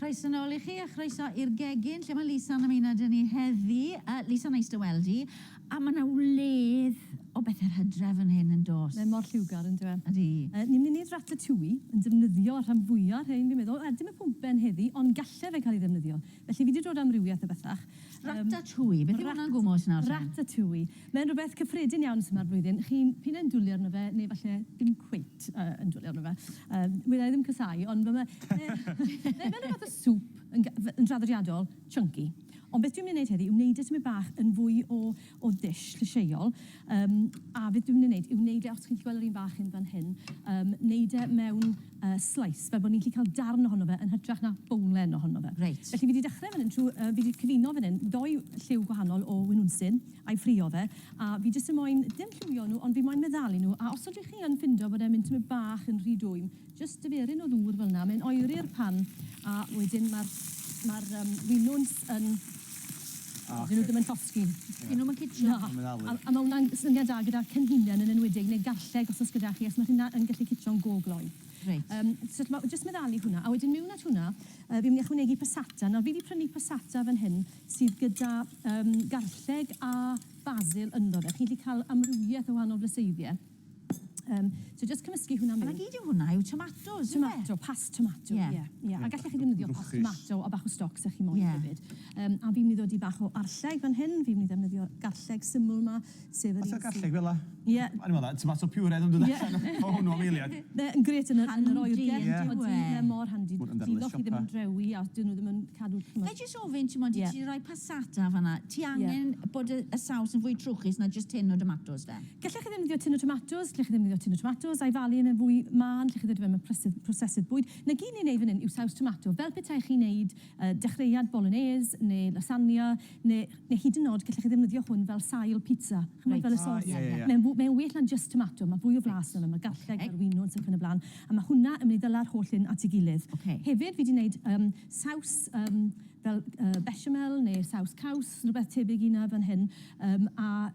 Croeso nôl I chi a chroeso i'r gegin lle mae Lisa'n ymuno dyn ni heddi. Lisa, nice dy weld I. A mae yna wledd o bethau'r hydref yn hyn yn dos. Mae'n mor lliwgar yn dweud. Ydy. Ni'n mynd i wneud ratatouille yn defnyddio rhan fwyaf rhain fi'n meddwl. Dim y pwmpen heddi, ond gallai fe cael ei ddefnyddio. Felly fi wedi dod amrywiaeth y bethach. Ratatouille, beth yw hwnna'n gwmwys nawr? Ratatouille. Mae'n rhywbeth cyffredin iawn sy'n ma'r blwyddyn. Chi'n yn dwlu arno fe, neu falle dim cweit yn dwlu arno fe. Wyddai ddim cysau, ond mae'n rhywbeth o swp yn draddodiadol, chunky. Ond beth dwi'n mynd i wneud heddi yw wneud y bach yn fwy o dish llysieuol. A beth dwi'n mynd i wneud yw wneud os chi'n gweld yr un bach yn fan hyn, wneud mewn slice, fel bod ni'n gallu cael darn ohono fe yn hytrach na bowlen ohono fe. Reit. Felly fi wedi dechrau fan hyn, fi wedi cyfuno fan hyn, 2 lliw gwahanol o winwnsyn, a'i ffrio fe, a fi jyst yn moyn, dim lliwio nhw, ond fi moyn meddalu nhw, a os ydych chi yn ffindo bod e'n mynd tymau bach yn rhy dwym, jyst dyferyn o ddŵr fel yna, mae'n oeri'r pan, a wedyn mae'r winwns yn... Dyn nhw ddim yn llosgi. Dyn nhw'n kitchen. A mae hwnna'n syniad da gyda cenhinian yn enwedig, neu garlleg os oes gyda chi, os mae hynna yn gallu kitio'n go-gloi. Reit. So, jyst meddalu hwnna, a wedyn mewn at hwnna, fi'n mynd i ychwanegu passata. Nawr, fi wedi prynu passata fan hyn sydd gyda garlleg a basil ynddo fe. Chi'n gallu cael amrywiaeth o wahanol fleseiddiau. So just cymysgu hwnna mewn. A gyd yw hwnna yw tomatos, Tomato, pas tomato, ie. A gallech chi ddefnyddio pas tomato a bach o stoc sy'ch chi moyn hefyd. A fi'n mynd i ddod I bach o arlleg fan hyn, fi'n mynd i ddefnyddio garlleg syml yma, sef yr un... Fath o garlleg fel la? Ie. A'n meddwl, tomato pured yn dod allan o hwnnw am eiliad. Yn gret yn yr oergell, Handi, mae mor handi. Dilo chi ddim yn drewi a dyn nhw ddim yn cadw... Fe jyst ofyn, ti'n modd, ti rhoi passata fanna, ti angen bod y saws yn fwy trwchus na just tin o tomatos fe? Gallech chi ddefnyddio tin o tomatos, gallech chi ddefnyddio tin o tomatos, a'i falu yn y fwy man, gallech chi ddefnyddio mewn prosesydd bwyd. Na gyd ni'n neud fan hyn yw saws tomato. Fel petai chi'n neud dechreuad bolognese, neu lasagna, neu hyd yn oed gallech chi ddefnyddio hwn fel sail pizza. Chymryd fel y sos. Mae'n well na just tomato, mae fwy o flas yna, mae garlleg a'r winwns ac yn y blaen, a mae hwnna yn mynd I ddala'r holl un at ei gilydd. Hefyd, fi wedi gwneud saws fel bechamel neu saws caws, rhywbeth tebyg yna fan hyn, a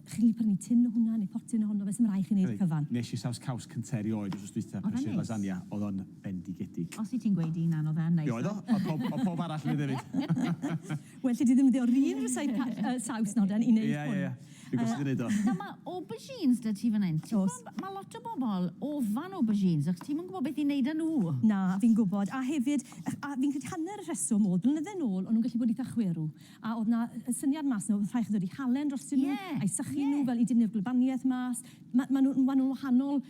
chi'n gallu prynu tin o hwnna neu potyn o hwnna, fe sy'n rhaid chi'n gwneud cyfan. Nes I saws caws cynteri oed, os dwytha prysur lasagna, oedd o'n bendigedig. Os I ti'n gweud un anodd yn neis. Oedd o, o pob arall yn ei ddefyd. Wel, lle di ddefnyddio'r un saws noden I wneud hwn. Dwi'n gwybod sydd wneud o. Na, mae aubergines da ti fan hyn. Mae lot o bobl ofan aubergines, ac ti'n gwybod beth I wneud â nhw? Na, fi'n gwybod. A hefyd, fi'n credu hanner y rheswm oedd, blynydde nôl, o'n nhw'n gallu bod eitha chwerw. A oedd na syniad mas nhw, oedd rhaid ddod I halen dros nhw, a'i sychu nhw fel I dynnu'r gwlybaniaeth mas. Maen nhw'n wahanol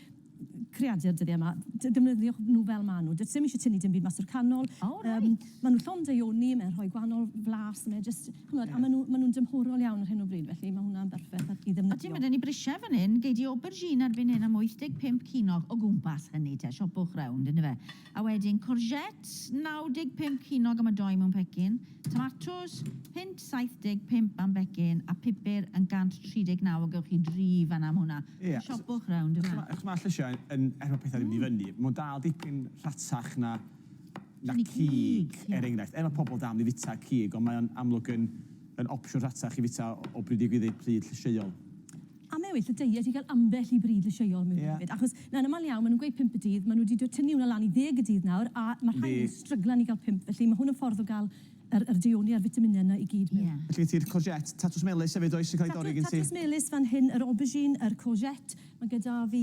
creadur dyddi yma, defnyddio nhw fel maen nhw. Ddim eisiau tynnu dim byd mas o'r canol. Maen nhw llond deioni, mae'n rhoi gwahanol flas, a maen nhw'n dymhorol iawn ar hyn o bryd, felly mae hwnna'n berffaith I ddefnyddio. A ti'n mynd i brisiau fan hyn, gei di aubergine erbyn hyn am 85 cinog o gwmpas hynny te, siopwch rownd, yna fe. A wedyn courgette, 95 cinog am y 2 mewn pecyn, tomatoes, 75 am becyn, a pupur yn 139 o gewch chi 3 fan am hwnna. Siopwch rownd, yna. Mae llysiau yn erfa pethau ddim I fyny. Mae'n dal dipyn rhatach na cig, enghraifft. Mae pobl dam I fita cig, ond mae'n amlwg yn opsiwn rhatach I fita o bryd I gwyddeud pryd llysieuol. A mae well y deiet I gael ambell I bryd llysieuol mewn hefyd. Achos na'n ymal iawn, maen nhw'n gweud 5 y dydd, maen nhw wedi tynnu hwnna lan I 10 y dydd nawr, a mae rhaid yn stryglan I gael 5, felly mae hwn yn ffordd o gael yr deioni a'r vitaminau yna I gyd mewn. Felly ti'r courgette, tatws melys hefyd oes yn cael ei dorri gen ti? Tatws melys fan hyn, yr aubergine, yr courgette, mae gyda fi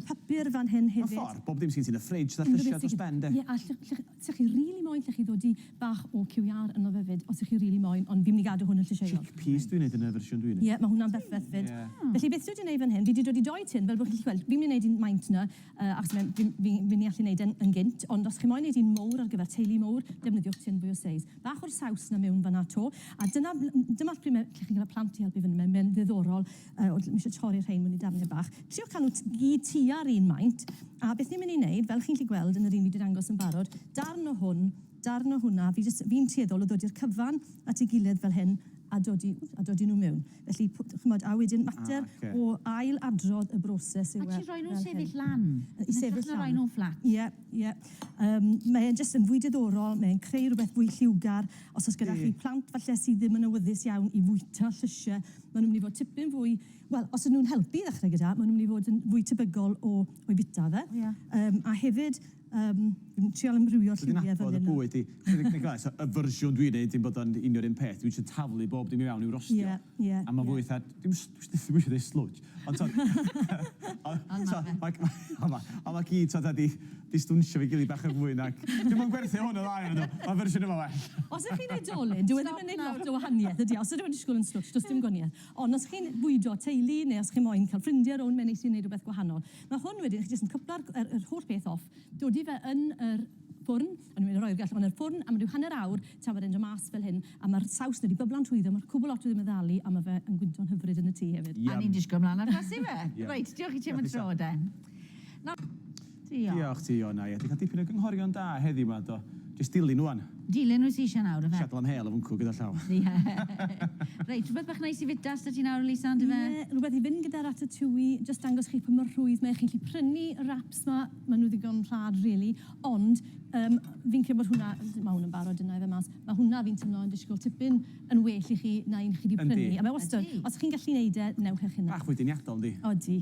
papur fan hyn hefyd. Mae'n ffordd, bob dim sy'n ti'n y ffridge, dda llysiau dros ben, de? Ie, a sych chi rili moyn, lle chi ddod I bach o ciwiar yno fefyd, os ych chi rili moyn, ond fi'n mynd I gadw hwn yn llysieuol. Chickpeas dwi'n neud yn y fersiwn dwi'n neud. Ie, mae hwnna'n berffaith fyd. Felly beth dwi wedi gwneud fan hyn, fi wedi dod I 2 tin, fel bod chi'n gweld, fi'n mynd I wneud un maint yna, achos fi'n allu wneud yn gynt, ond os chi'n moyn wneud un mowr ar gyfer teulu mowr, defnyddiwch tin fwy o seis. Bach o'r saws na mewn fan'na to, a dyma'r pryd lle chi'n cael plant I helpu fyny, mae'n ddiddorol, mi eisiau torri'r rhain mwyn I darnau bach. Triwch cael nhw gyd tua'r un maint, a beth ni'n mynd I wneud, fel chi'n gallu gweld yn yr un fi wedi dangos yn barod, darn o hwnna, fi'n tueddol o ddod i'r cyfan at ei gilydd fel hyn, a dodi nhw mewn. Felly, chymod, a wedyn mater o ail adrodd y broses yw... A ti roi nhw'n sefyll lan? I sefyll lan. Roi nhw'n fflat? Ie. Mae'n jyst yn fwy diddorol, mae'n creu rhywbeth fwy lliwgar. Os oes gyda chi plant falle sydd ddim yn awyddus iawn I fwyta llysiau, maen nhw'n mynd I fod tipyn fwy... Wel, os ydyn nhw'n helpu ddechrau gyda, maen nhw'n mynd I fod yn fwy tebygol o'i fita fe. A hefyd, Fi'n trial ymrwyo'r Dwi'n lliwiau nabod y fel bwyd i. Y fersiwn dwi'n neud, dim bod o'n un o'r un peth. Dwi'n eisiau taflu bob dim i mewn i'w rostio. A mae fwy eitha... Dwi'n eisiau dweud slwj. Ond mae gyd di stwnsio fi gilydd bach yn fwy nag... Dwi'n mwyn gwerthu hwn o ddau yn ydw. Mae fersiwn yma well. Os ydych chi'n edolyn, dwi'n ddim yn gwneud lot o wahaniaeth ydi. Os ydych chi'n disgwyl yn slwch, does dim gwaniaeth. Ond os chi'n bwydo teulu, neu os chi'n moyn cael ffrindiau rhwng, mae'n neis i wneud rhywbeth gwahanol. Mae hwn wedyn, chi jyst yn cwpla'r holl beth off, dod i fe yn yr ffwrn, ond dwi'n rhoi'r gall, ond yr ffwrn, am ryw hanner awr, tan mae'n edrych mas fel hyn, a mae'r saws wedi bybla'n trwyddo, mae'r cwbl lot wedi meddalu, a mae fe yn gwynto'n hyfryd yn y tŷ hefyd. A ni'n disgwyl mlaen ar flasu fe. Reit, diolch i ti am y tro, de. Diolch ti, Iona. Dwi'n cael dipyn o gynghorion da heddiw yma, do. Jyst dilyn nhw an. Dilyn nhw si eisiau nawr, y fe? Siadl am hel o fwncw gyda llaw. Reit, rhywbeth bach neis i fytas da ti nawr, Lisa, ond y fe? Rhywbeth i fynd gyda Ratatouille, just dangos chi pa mor rhwydd mae chi'n gallu prynu y wraps ma, maen nhw ddigon rhad, really, ond fi'n credu bod hwnna, mae hwnna'n barod yna i fe mas, mae hwnna fi'n teimlo yn disgwyl tipyn yn well i chi na un chi wedi prynu. A mae wastad, os chi'n gallu neud e, newch eich hynna. Bach wediniadol, di. Odi.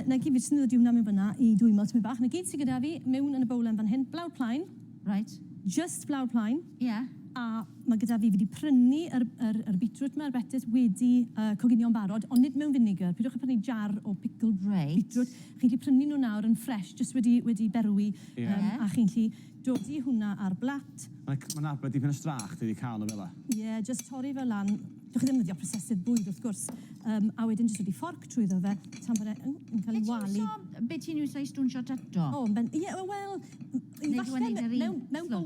Na gyd fi sy'n ddod i hwnna mewn fyna i dwymo tymi bach. Na gyd sy'n gyda fi, mewn yn y bowlen fan hyn, blawd plaen. Right. Just blawd plaen. Ie. A mae gyda fi wedi prynu yr beetroot yma, yr betys wedi coginio'n barod, ond nid mewn vinegar. Pidwch yn prynu jar o pickled beetroot. Chi wedi prynu nhw nawr yn fresh, just wedi berwi. A chi'n lli dod i hwnna ar blat. Mae'n arbed dipyn o strach, ti wedi cael nhw fel la. Ie, just torri fe lan. Dwch chi ddim wedi o prosesydd bwyd, wrth gwrs. A wedyn jyst wedi fforc trwyddo fe, tan bod e'n cael ei walu. Be ti'n iwsio i stwnsio tato? Ie, wel...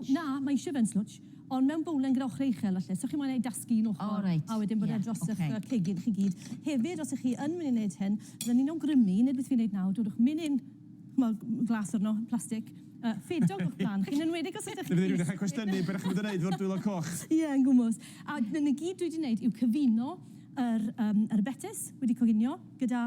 Na, mae eisiau fe'n slwtch. Ond mewn bowlen gyda ochr eichel, falle. So chi'n mynd i dasgu un ochr, a wedyn bod e dros eich cegin chi gyd. Hefyd, os ych chi yn mynd i wneud hyn, byddwn ni'n awgrymu, nid beth fi'n wneud nawr, dodwch mynd in, glas arno, plastig, ffedog o'ch plan. Chi'n enwedig os ydych chi... Dwi'n dechrau cwestiynu beth ych chi'n wneud fo'r dwylo coch. Ie, yn gwmwys. A yn y gyd dwi wedi wneud yw cyfuno yr betys wedi coginio, gyda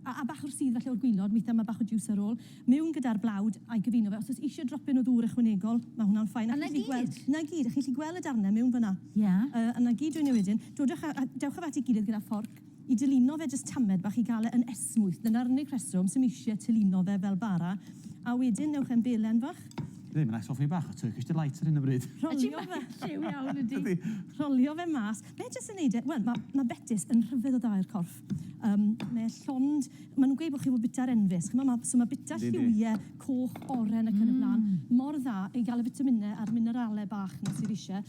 a bach o'r sydd falle o'r gwylod, weithio mae bach o juice ar ôl, mewn gyda'r blawd a'i gyfuno fe. Os oes eisiau dropyn o ddŵr ychwanegol, mae hwnna'n ffain. A na gyd? Na gyd, a chi'n gallu gweld y darnau mewn fyna. Ie. A na gyd dwi'n newidyn. Dewch â fat i gilydd gyda fforc, i dylino fe jyst tamed bach i gael yn esmwyth. Dyna'r unig reswm sy'n eisiau tylino fe fel bara. A wedyn, newch e'n belen fach. Ddim, mae'n soffi bach o Turkish Delight ar hyn o bryd. Rolio fe. Lliw iawn ydi. Rolio fe mas. Mae jyst yn neud e, wel, mae betys yn rhyfedd o da i'r corff. Mae llond, maen nhw'n gweud bod chi fod bita'r enfys. So mae bita lliwiau, coch, oren ac yn y blaen. Mor dda i gael y vitaminau a'r mineralau bach na sydd eisiau.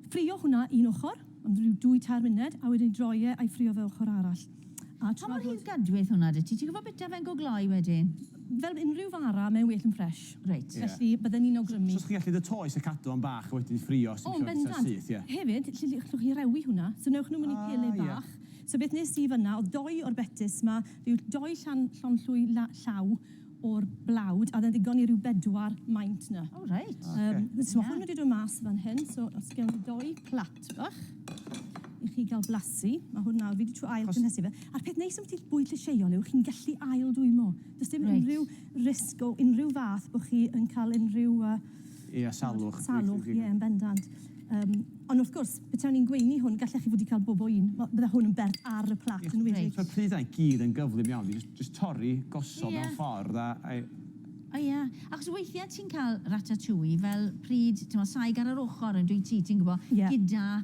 Ffrio hwnna un ochr, am rhyw 2-3 munud, a wedyn droi e a'i ffrio fe ochr arall. Pa mor hyn gadwedd hwnna dy ti? Ti'n gwybod bita fe'n gogloi wedyn? Fel unrhyw fara, mae'n well yn ffres. Reit. Felly, bydden ni'n awgrymu. So, chi'n gallu dy toes y cadw am bach a wedyn ffrio sy'n syth, ie? Hefyd, llwch chi rewi hwnna, so newch nhw mynd i pele bach. So beth nes i fyna, o 2 o'r betys yma, rhyw 2 llonllwy llaw o'r blawd, a ddigon i ryw 4 maint na. O, reit. So mae hwn wedi dod mas fan hyn, so os gen 2 plat bach, i chi gael blasu. Mae hwn nawr, fi wedi trwy ail cynhesu fe. A'r peth neis am ti bwyd llysieuol yw, chi'n gallu ail dwymo. Does dim unrhyw risg o unrhyw fath bod chi yn cael unrhyw... Ie, salwch. Salwch, ie, yn bendant. Ond wrth gwrs, beth ni'n gweini hwn, gallech chi fod i cael bobo un. Bydde hwn yn bert ar y plat yn wedi. So'r pryd a'i gyd yn gyflym iawn. Just torri, gosod mewn ffordd a... O ie. Achos weithiau ti'n cael ratatouille fel pryd, ti'n meddwl, saig ar yr ochr yn dwi ti'n gwybod, gyda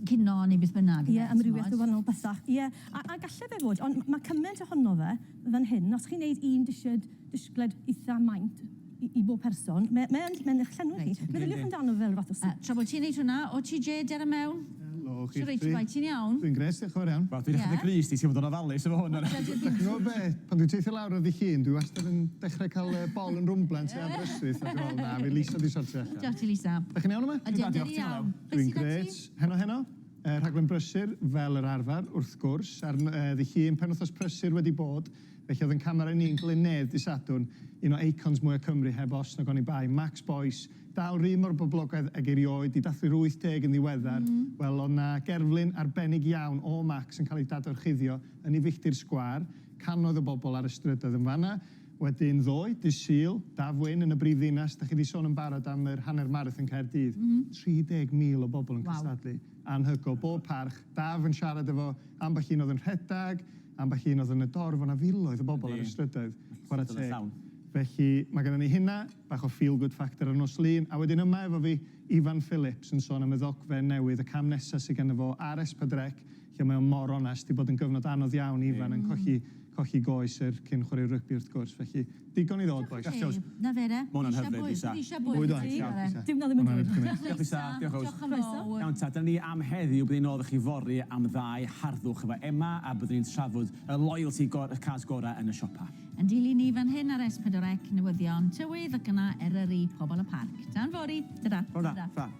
cino neu beth bynnag. Ie, amrywiaeth o wahanol bethach. Ie, a gallai fe fod, ond mae cymaint ohono fe fan hyn, os chi'n neud un disgled eitha maint i bob person, mae'n eich llenwi chi. Meddyliwch amdano fel fath o sy'n. Tra bod ti'n neud hwnna, o ti je der y mewn? Helo, chi. Ti'n iawn? Dwi'n gres, diolch yn fawr iawn. Dwi'n dechrau grys, ti'n bod o'n ofalus efo hwn. Dwi'n gwybod be, pan dwi'n teithio lawr o ddi llun, dwi wastad yn dechrau cael bol yn rwmblan ti Aberystwyth. Na, fi Lisa di sortio. Diolch ti, Lisa. Ydych chi'n iawn yma? Ydy'n iawn. Dwi'n gres. Heno. Rhaglen brysur fel yr arfer, wrth gwrs. Ar ddi llun, pen wythnos prysur wedi bod, felly oedd yn camera ni'n glynedd di Sadwrn, un o eicons mwy o Cymru heb os nag o'n i bai. Max Boyce, dal rym o'r boblogaidd ag erioed, di dathlu 80 yn ddiweddar. Wel, oedd na gerflun arbennig iawn o Max yn cael ei dadorchuddio yn ei filltir sgwar. Canoedd o bobl ar y strydoedd yn fanna. Wedyn ddoe, dydd Sul, Dafwyn yn y brifddinas. Da chi wedi sôn yn barod am yr hanner marathon Caerdydd. 30,000 o bobl yn cystadlu. Anhygol, bob parch. Daf yn siarad efo ambell un oedd yn rhedag, ambell un oedd yn y dorf, o'na filoedd o bobl ar y strydoedd. Felly, mae gennym ni hynna, bach o feel-good factor ar nos lun, a wedyn yma efo fi, Ifan Phillips yn sôn am y ddogfen newydd, y cam nesaf sydd gennym fo ar S4C, lle mae o'n mor onest, di bod yn gyfnod anodd iawn Ifan yn colli goes yr cyn chwarae rygbi wrth gwrs. Felly, digon i ddod, boys. Na fe de. Ma' hwnna'n hyfryd, Lisa. Lisa Bwyd bwyd. o'n, iawn, Lisa. Dim na ddim yn dweud. Diolch Lisa, diolch Diolch yn fawr. Iawn ta, dyna ni am heddiw byddwn ni'n oeddech chi fori am ddau harddwch efo Emma a byddwn ni'n trafod y loyalty y cas gorau yn y siopa. Yn dilyn ni fan hyn ar S4C newyddion tywydd ac yna Eryri pobl y parc. Tan fori. Tada. Roda, fra.